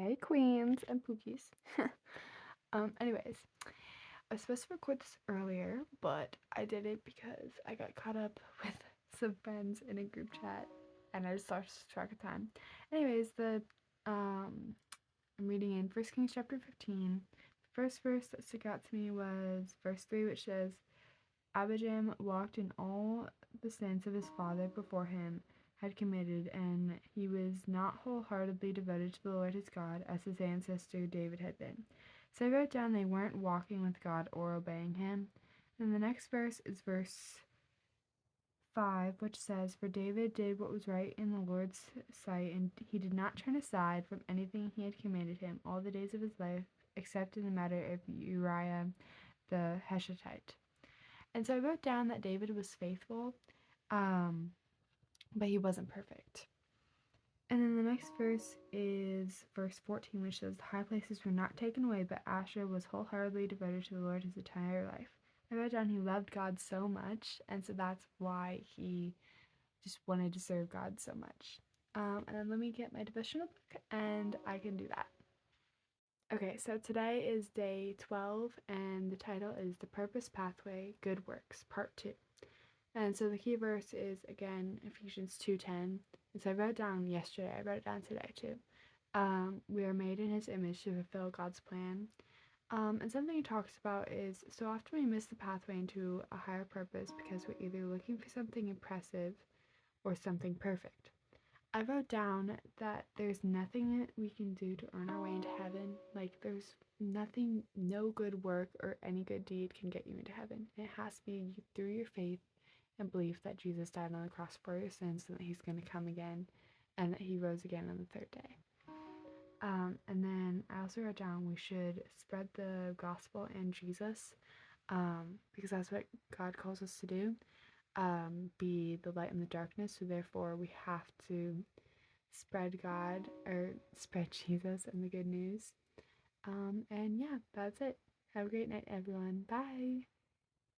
Hey, queens and pookies. Anyways, I was supposed to record this earlier, but I didn't because I got caught up with some friends in a group chat and I just lost track of time. Anyways, I'm reading in 1 Kings chapter 15. The first verse that stuck out to me was verse 3, which says, Abijam walked in all the sins of his father before him had committed, and he was not wholeheartedly devoted to the Lord his God, as his ancestor David had been. So I wrote down they weren't walking with God or obeying him. And the next verse is verse 5, which says, For David did what was right in the Lord's sight, and he did not turn aside from anything he had commanded him all the days of his life, except in the matter of Uriah the Heshittite. And so I wrote down that David was faithful, but he wasn't perfect. And then the next verse is verse 14, which says, The high places were not taken away, but Asher was wholeheartedly devoted to the Lord his entire life. I wrote down he loved God so much, and so that's why he just wanted to serve God so much. And then let me get my devotional book, and I can do that. Okay, so today is day 12, and the title is The Purpose Pathway, Good Works, Part 2. And so the key verse is, again, Ephesians 2:10. And so I wrote it down yesterday. I wrote it down today, too. We are made in his image to fulfill God's plan. And something he talks about is, so often we miss the pathway into a higher purpose because we're either looking for something impressive or something perfect. I wrote down that there's nothing we can do to earn our way into heaven. Like, there's nothing, no good work or any good deed can get you into heaven. It has to be through your faith and belief that Jesus died on the cross for your sins and that he's going to come again and that he rose again on the third day. And then I also wrote down we should spread the gospel and Jesus because that's what God calls us to do. Be the light in the darkness, so therefore we have to spread God or spread Jesus and the good news. And yeah, that's it. Have a great night, everyone. Bye.